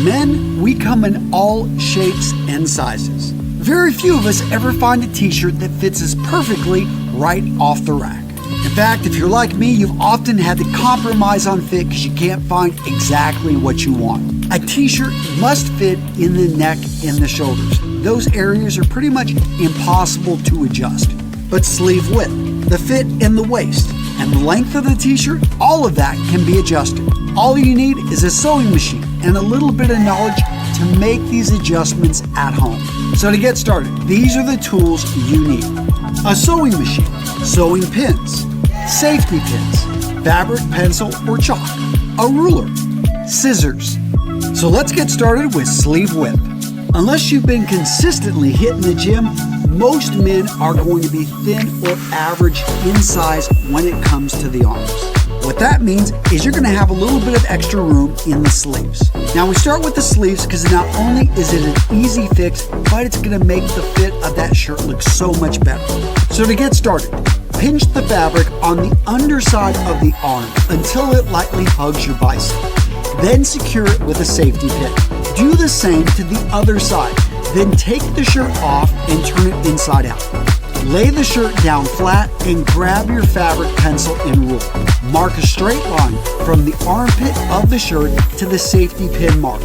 Men, we come in all shapes and sizes. Very few of us ever find a t-shirt that fits us perfectly right off the rack. In fact, if you're like me, you've often had to compromise on fit because you can't find exactly what you want. A t-shirt must fit in the neck and the shoulders. Those areas are pretty much impossible to adjust. But sleeve width, the fit in the waist, and the length of the t-shirt, all of that can be adjusted. All you need is a sewing machine and a little bit of knowledge to make these adjustments at home. So to get started, these are the tools you need. A sewing machine, sewing pins, safety pins, fabric pencil or chalk, a ruler, scissors. So let's get started with sleeve width. Unless you've been consistently hitting the gym, most men are going to be thin or average in size when it comes to the arms. What that means is you're going to have a little bit of extra room in the sleeves. Now we start with the sleeves because not only is it an easy fix, but it's going to make the fit of that shirt look so much better. So to get started, pinch the fabric on the underside of the arm until it lightly hugs your bicep. Then secure it with a safety pin. Do the same to the other side. Then take the shirt off and turn it inside out. Lay the shirt down flat and grab your fabric pencil and ruler. Mark a straight line from the armpit of the shirt to the safety pin mark.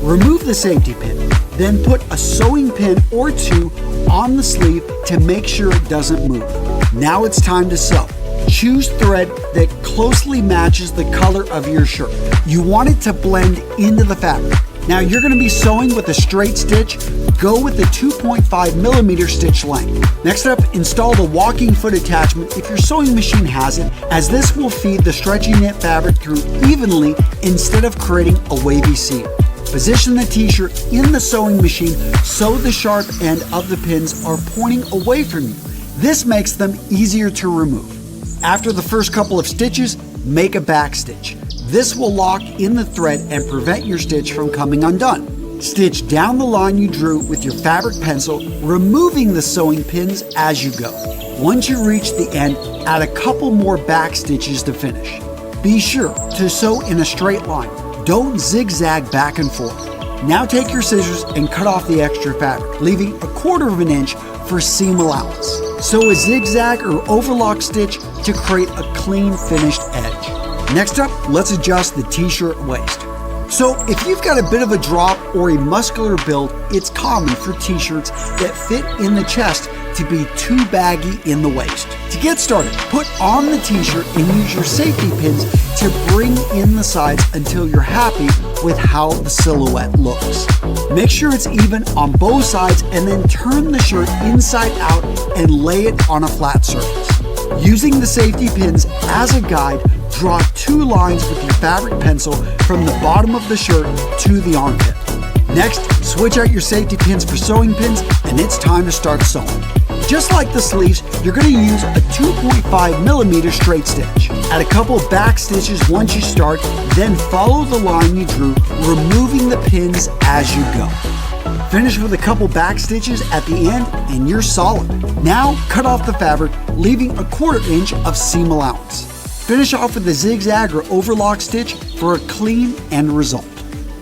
Remove the safety pin, then put a sewing pin or two on the sleeve to make sure it doesn't move. Now it's time to sew. Choose thread that closely matches the color of your shirt. You want it to blend into the fabric. Now you're going to be sewing with a straight stitch. Go with the 2.5 millimeter stitch length. Next up, install the walking foot attachment if your sewing machine has it, as this will feed the stretchy knit fabric through evenly instead of creating a wavy seam. Position the t-shirt in the sewing machine so the sharp end of the pins are pointing away from you. This makes them easier to remove. After the first couple of stitches, make a back stitch. This will lock in the thread and prevent your stitch from coming undone. Stitch down the line you drew with your fabric pencil, removing the sewing pins as you go. Once you reach the end, add a couple more back stitches to finish. Be sure to sew in a straight line. Don't zigzag back and forth. Now take your scissors and cut off the extra fabric, leaving 1/4 of an inch for seam allowance. Sew a zigzag or overlock stitch to create a clean finished edge. Next up, let's adjust the t-shirt waist. So if you've got a bit of a drop or a muscular build, it's common for t-shirts that fit in the chest to be too baggy in the waist. To get started, put on the t-shirt and use your safety pins to bring in the sides until you're happy with how the silhouette looks. Make sure it's even on both sides and then turn the shirt inside out and lay it on a flat surface. Using the safety pins as a guide, draw 2 lines with your fabric pencil from the bottom of the shirt to the armpit. Next, switch out your safety pins for sewing pins and it's time to start sewing. Just like the sleeves, you're going to use a 2.5 millimeter straight stitch. Add a couple back stitches once you start, then follow the line you drew, removing the pins as you go. Finish with a couple back stitches at the end and you're solid. Now cut off the fabric, leaving 1/4 inch of seam allowance. Finish off with a zigzag or overlock stitch for a clean end result.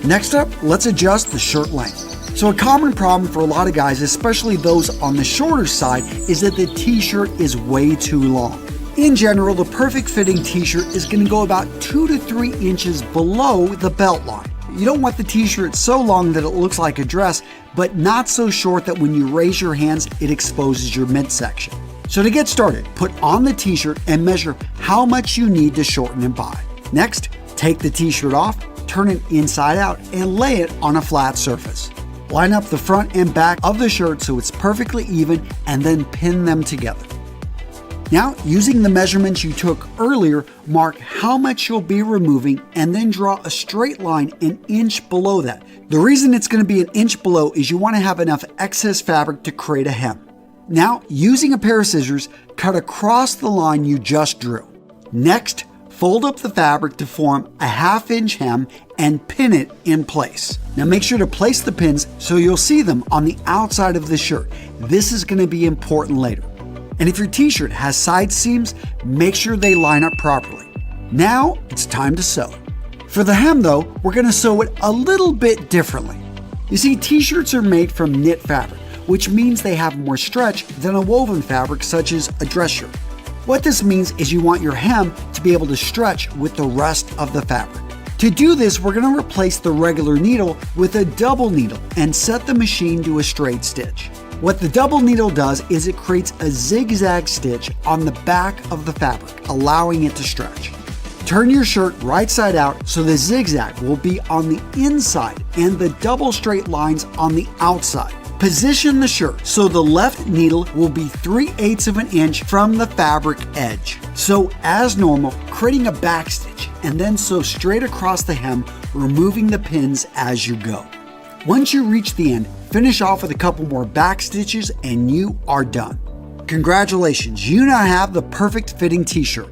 Next up, let's adjust the shirt length. So a common problem for a lot of guys, especially those on the shorter side, is that the t-shirt is way too long. In general, the perfect fitting t-shirt is going to go about 2 to 3 inches below the belt line. You don't want the t-shirt so long that it looks like a dress, but not so short that when you raise your hands, it exposes your midsection. So to get started, put on the t-shirt and measure how much you need to shorten it by. Next, take the t-shirt off, turn it inside out, and lay it on a flat surface. Line up the front and back of the shirt so it's perfectly even and then pin them together. Now, using the measurements you took earlier, mark how much you'll be removing and then draw a straight line an inch below that. The reason it's going to be an inch below is you want to have enough excess fabric to create a hem. Now, using a pair of scissors, cut across the line you just drew. Next, fold up the fabric to form a 1/2 inch hem and pin it in place. Now make sure to place the pins so you'll see them on the outside of the shirt. This is going to be important later. And if your t-shirt has side seams, make sure they line up properly. Now it's time to sew. For the hem though, we're going to sew it a little bit differently. You see, t-shirts are made from knit fabric, which means they have more stretch than a woven fabric such as a dress shirt. What this means is you want your hem to be able to stretch with the rest of the fabric. To do this, we're going to replace the regular needle with a double needle and set the machine to a straight stitch. What the double needle does is it creates a zigzag stitch on the back of the fabric, allowing it to stretch. Turn your shirt right side out so the zigzag will be on the inside and the double straight lines on the outside. Position the shirt so the left needle will be 3/8 of an inch from the fabric edge. Sew as normal, creating a back stitch, and then sew straight across the hem, removing the pins as you go. Once you reach the end, finish off with a couple more back stitches and you are done. Congratulations, you now have the perfect fitting t-shirt.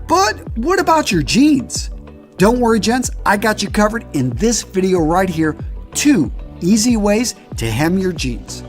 But what about your jeans? Don't worry, gents, I got you covered in this video right here. 2 easy ways to hem your jeans.